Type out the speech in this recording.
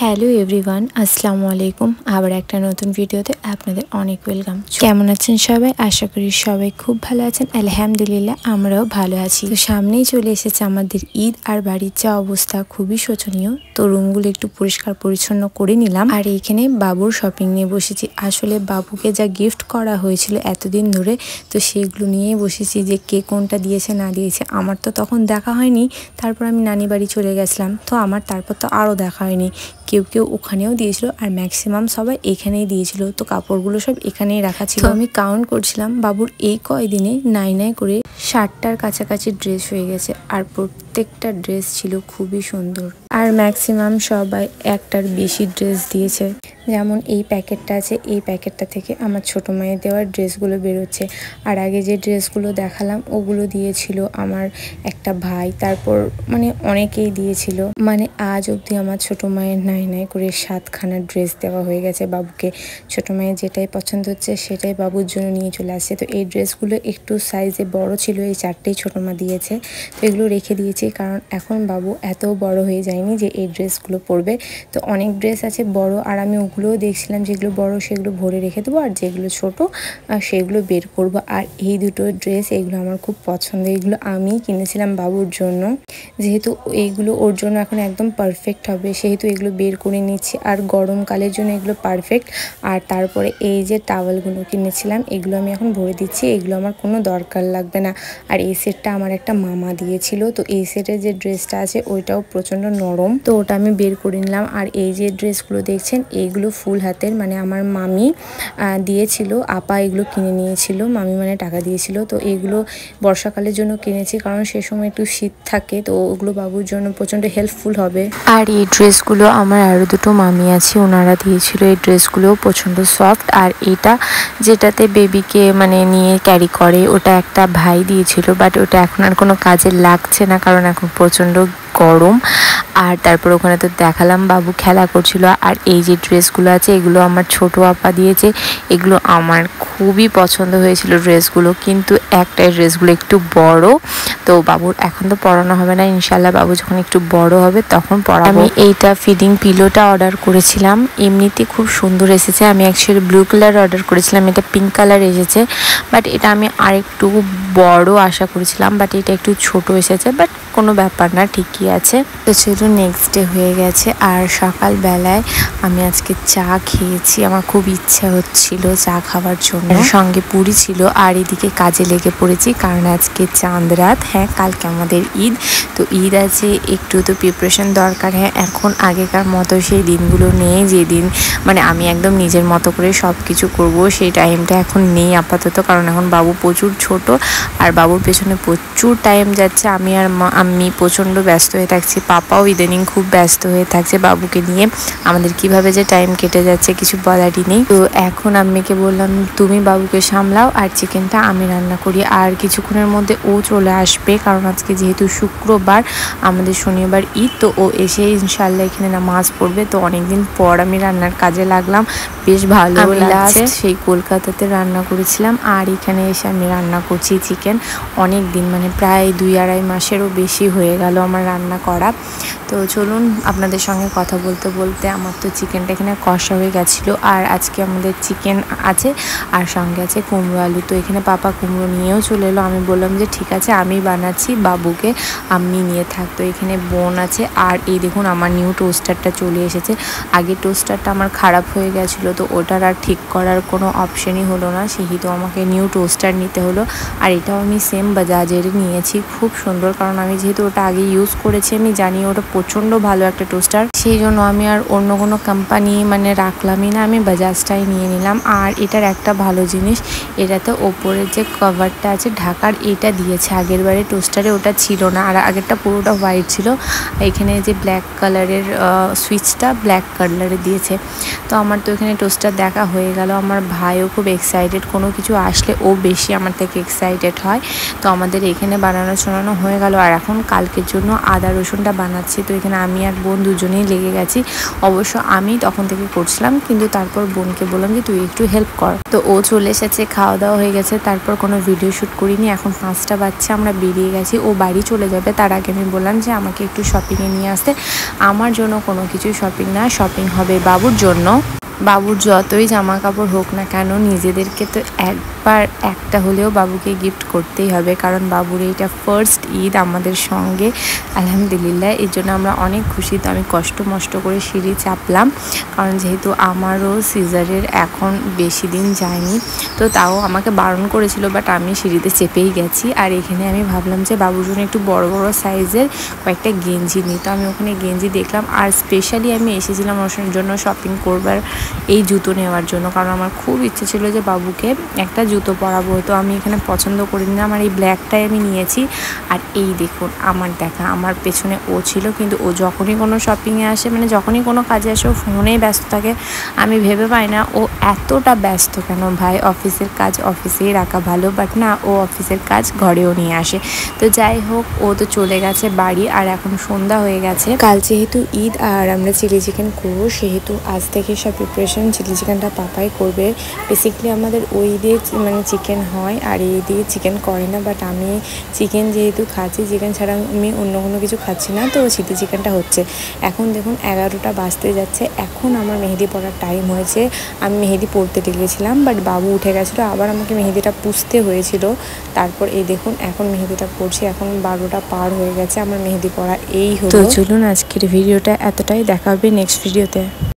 Hello everyone, আসসালামু আলাইকুম। আবার একটা নতুন ভিডিওতে আপনাদের অনেক ওয়েলকাম। কেমন আছেন সবাই? আশা করি সবাই খুব ভালো আছেন। আলহামদুলিল্লাহ, আমরাও ভালো আছি। তো সামনেই চলে এসেছে আমাদের ঈদ, আর বাড়ির যা অবস্থা খুবই শোচনীয়। তো রুমগুলো একটু পরিষ্কার পরিচ্ছন্ন করে নিলাম। আর এইখানে বাবুর শপিং নিয়ে বসেছি। আসলে বাবুকে যা গিফট করা হয়েছিল এতদিন ধরে, তো সেগুলো নিয়েই বসেছি যে কে কোনটা দিয়েছে না দিয়েছে। আমার তো তখন দেখা হয়নি, তারপর আমি নানি বাড়ি চলে গেছিলাম, তো আমার তারপর তো আরও দেখা হয়নি। কেউ কেউ ওখানেও দিয়েছিল, আর ম্যাক্সিমাম সবাই এখানেই দিয়েছিল। তো কাপড়গুলো সব এখানেই রাখা ছিল। আমি কাউন্ট করছিলাম বাবুর এই কয়দিনে নাই করে 60টার কাছাকাছি ড্রেস হয়ে গেছে, আর প্রত্যেকটা ড্রেস ছিল খুবই সুন্দর। আর ম্যাক্সিমাম সবাই একটার বেশি ড্রেস দিয়েছে। যেমন এই প্যাকেটটা আছে, এই প্যাকেটটা থেকে আমার ছোটো মায়ের দেওয়ার ড্রেসগুলো বেরোচ্ছে। আর আগে যে ড্রেসগুলো দেখালাম ওগুলো দিয়েছিল আমার একটা ভাই, তারপর মানে অনেকেই দিয়েছিল। মানে আজ অবধি আমার ছোটো মায়ের নাই করে 7খানা ড্রেস দেওয়া হয়ে গেছে বাবুকে। ছোটো মায়ের যেটাই পছন্দ হচ্ছে সেটাই বাবুর জন্য নিয়ে চলে আসছে। তো এই ড্রেসগুলো একটু সাইজে বড় ছিল, এই 4টেই ছোটো মা দিয়েছে। তো এগুলো রেখে দিয়েছি, কারণ এখন বাবু এত বড় হয়ে যায়নি যে এই ড্রেসগুলো পরবে। তো অনেক ড্রেস আছে বড়, আর আমি ওগুলোও দেখছিলাম যেগুলো বড় সেগুলো ভরে রেখে দেবো, আর যেগুলো ছোট সেগুলো বের করব। আর এই দুটো ড্রেস এগুলো আমার খুব পছন্দ, এগুলো আমি কিনেছিলাম বাবুর জন্য। যেহেতু এইগুলো ওর জন্য এখন একদম পারফেক্ট হবে, সেহেতু এগুলো বের করে নিচ্ছি। আর গরমকালের জন্য এগুলো পারফেক্ট। আর তারপরে এই যে টাওয়ালগুলো কিনেছিলাম এগুলো আমি এখন ভরে দিচ্ছি, এগুলো আমার কোনো দরকার লাগবে না। আর এই সেটটা আমার একটা মামা দিয়েছিল। তো এই সেটের যে ড্রেসটা আছে ওইটাও প্রচণ্ড নরম, তো ওটা আমি বের করে নিলাম। আর এই যে ড্রেসগুলো দেখছেন এইগুলো ফুল হাতের, মানে আমার মামি দিয়েছিল, আপা এগুলো কিনে নিয়েছিল, মামি মানে টাকা দিয়েছিল। তো এগুলো বর্ষাকালের জন্য কিনেছি, কারণ সে সময় একটু শীত থাকে, তো ওগুলো বাবুর জন্য প্রচণ্ড হেল্পফুল হবে। আর এই ড্রেসগুলো আমার আরও দুটো মামি আছে, ওনারা দিয়েছিল। এই ড্রেসগুলোও প্রচণ্ড সফট। আর এটা যেটাতে বেবিকে মানে নিয়ে ক্যারি করে ওটা একটা ভাই দিয়েছিল, বাট ওটা এখন আর কোনো কাজে লাগছে না, কারণ এখন প্রচণ্ড গরম। আর তারপর ওখানে তো দেখালাম বাবু খেলা করছিল। আর এই যে ড্রেসগুলো আছে এগুলো আমার ছোট আপা দিয়েছে, এগুলো আমার খুবই পছন্দ হয়েছিল ড্রেসগুলো, কিন্তু একটাই ড্রেসগুলো একটু বড়। তো বাবুর এখন তো পরানো হবে না, ইনশাল্লাহ বাবু যখন একটু বড় হবে তখন পরাবো। আমি এইটা ফিডিং পিলোটা অর্ডার করেছিলাম, এমনিতে খুব সুন্দর এসেছে। আমি অ্যাকচুয়ালি ব্লু কালার অর্ডার করেছিলাম, এটা পিঙ্ক কালার এসেছে, বাট এটা আমি আরেকটু বড় আশা করেছিলাম, বাট এটা একটু ছোট এসেছে, বাট কোনো ব্যাপার না, ঠিকই আছে। তো সেটা নেক্সট ডে হয়ে গেছে। আর সকালবেলায় আমি আজকে চা খেয়েছি, আমার খুব ইচ্ছা হচ্ছিল চা খাওয়ার জন্য, সঙ্গে পুরি ছিল। আর এদিকে কাজে লেগে পড়েছি, কারণ আজকে চাঁদ রাত। হ্যাঁ, কালকে আমাদের ঈদ, তো ঈদ আছে, একটু তো প্রিপারেশন দরকার। হ্যাঁ, এখন আগেকার মতো সেই দিনগুলো নেই, যেদিন মানে আমি একদম নিজের মতো করে সব কিছু করবো, সেই টাইমটা এখন নেই আপাতত, কারণ এখন বাবু প্রচুর ছোট, আর বাবুর পেছনে প্রচুর টাইম যাচ্ছে। আমি প্রচণ্ড ব্যস্ত হয়ে থাকছি, পাপাও ইদানিং খুব ব্যস্ত হয়ে থাকছে বাবুকে নিয়ে। আমাদের কিভাবে যে টাইম কেটে যাচ্ছে কিছু বলারই নেই। তো এখন আম্মিকে বললাম তুমি বাবুকে সামলাও, আর চিকেনটা আমি রান্না করি। আর কিছুক্ষণের মধ্যে ও চলে আসবে, কারণ আজকে যেহেতু শুক্রবার, আমাদের শনিবার ঈদ, তো ও এসে ইনশাল্লাহ এখানে নামাজ পড়বে। তো অনেকদিন পর আমি রান্নার কাজে লাগলাম, বেশ ভালো লাগছে। সেই কলকাতাতে রান্না করেছিলাম, আর এখানে এসে আমি রান্না করছি চিকেন। অনেক দিন, মানে প্রায় 2-2.5 মাসেরও বেশি হয়ে গেল আমার রান্না করা। তো চলুন আপনাদের সঙ্গে কথা বলতে বলতে আমার তো চিকেনটা এখানে কষা হয়ে গেছিলো। আর আজকে আমাদের চিকেন আছে, আর সঙ্গে আছে কুমড়ো আলু। তো এখানে পাপা কুমড়ো নিয়েও চলে এলো, আমি বললাম যে ঠিক আছে আমি বানাচ্ছি, বাবুকে আমি নিয়ে থাকতো। এখানে বোন আছে। আর এই দেখুন আমার নিউ টোস্টারটা চলে এসেছে। আগে টোস্টারটা আমার খারাপ হয়ে গেছিলো, তো ওটার আর ঠিক করার কোনো অপশানই হলো না, সেহেতু আমাকে নিউ টোস্টার নিতে হলো। আর এটাও আমি সেম বাজাজের নিয়েছি, খুব সুন্দর, কারণ আমি যেহেতু ওটা আগে ইউজ করেছি, আমি জানি ওটা প্রচণ্ড ভালো একটা টোস্টার, সেই জন্য আমি আর অন্য কোনো কোম্পানি মানে রাখলামই না, আমি বাজাজটাই নিয়ে নিলাম। আর এটার একটা ভালো জিনিস, এটাতে ওপরের যে কভারটা আছে ঢাকার, এটা দিয়েছে। আগের বারে টোস্টারে ওটা ছিল না, আর আগেরটা পুরোটা হোয়াইট ছিল। এখানে যে ব্ল্যাক কালারের সুইচটা ব্ল্যাক কালারে দিয়েছে। তো আমার তো এখানে টোস্টার দেখা হয়ে গেল। আমার ভাইও খুব এক্সাইটেড, কোনো কিছু আসলে ও বেশি আমার থেকে এক্সাইটেড হয়। তো আমাদের এখানে বানানো শোনানো হয়ে গেল। আর এখন কালকের জন্য আদা রসুনটা বানাচ্ছি। তো এখানে আমি আর বোন দুজনেই লেগে গেছি। অবশ্য আমি তখন থেকে করছিলাম, কিন্তু তারপর বোনকে বললাম যে তুই একটু হেল্প কর। তো ও চলে এসেছে, খাওয়া দাওয়া হয়ে গেছে, তারপর কোনো ভিডিও শ্যুট করিনি। এখন 5টা বাজছে, আমরা বেরিয়ে গেছি। ও বাড়ি চলে যাবে, তার আগে আমি বললাম যে আমাকে একটু শপিংয়ে নিয়ে আসতে। আমার জন্য কোনো কিছু শপিং না, শপিং হবে বাবুর জন্য। বাবুর যতই জামা কাপড় হোক না কেন, নিজেদেরকে তো একবার একটা হলেও বাবুকে গিফট করতেই হবে, কারণ বাবুর এইটা ফার্স্ট ঈদ আমাদের সঙ্গে, আলহামদুলিল্লাহ। এর জন্য আমরা অনেক খুশি। তো আমি কষ্ট মষ্ট করে সিঁড়ি চাপলাম, কারণ যেহেতু আমারও সিজারের এখন বেশি দিন যায়নি, তো তাও আমাকে বারণ করেছিল, বাট আমি সিঁড়িতে চেপেই গেছি। আর এখানে আমি ভাবলাম যে বাবুর জন্য একটু বড় বড় সাইজের কয়েকটা গেঞ্জি নিই। তো আমি ওখানে গেঞ্জি দেখলাম, আর স্পেশালি আমি এসেছিলাম ওর জন্য শপিং করবার, এই জুতো নেওয়ার জন্য, কারণ আমার খুব ইচ্ছে ছিল যে বাবুকে একটা জুতো পরাবো। তো আমি এখানে পছন্দ করে নিলাম, আর এই ব্ল্যাকটাই আমি নিয়েছি। আর এই দেখুন আমার দেখা, আমার পেছনে ও ছিল, কিন্তু ও যখনই কোনো শপিংয়ে আসে, মানে যখনই কোনো কাজে আসে, ও ফোনেই ব্যস্ত থাকে। আমি ভেবে পাই না ও এতটা ব্যস্ত কেন। ভাই, অফিসের কাজ অফিসেই রাখা ভালো, বাট না, ও অফিসের কাজ ঘরেও নিয়ে আসে। তো যাই হোক, ও তো চলে গেছে বাড়ি, আর এখন সন্ধ্যা হয়ে গেছে। কাল যেহেতু ঈদ আর আমরা চিলি চিকেন করবো, সেহেতু আজ থেকে সব প্রিপারেশন। চিলি চিকেনটা পাপাই করবে। বেসিক্যালি আমাদের ওই দিয়ে মানে চিকেন হয়, আর এই দিয়ে চিকেন করে না, বাট আমি চিকেন যেহেতু খাচ্ছি, চিকেন ছাড়া আমি অন্য কোনো কিছু খাচ্ছি না, তো চিলি চিকেনটা হচ্ছে। এখন দেখুন 11টা বাজতে যাচ্ছে, এখন আমার মেহেদি পড়ার টাইম হয়েছে। আমি মেহেদি পড়তে লেগেছিলাম, বাট বাবু উঠে গেছিলো, আবার আমাকে মেহেদিটা পুষতে হয়েছিল। তারপর এই দেখুন এখন মেহেদিটা পড়ছি। এখন 12টা পার হয়ে গেছে, আমার মেহেদি পড়া এই হলো। তো চলুন আজকের ভিডিওটা এতটাই, দেখা হবে নেক্সট ভিডিওতে।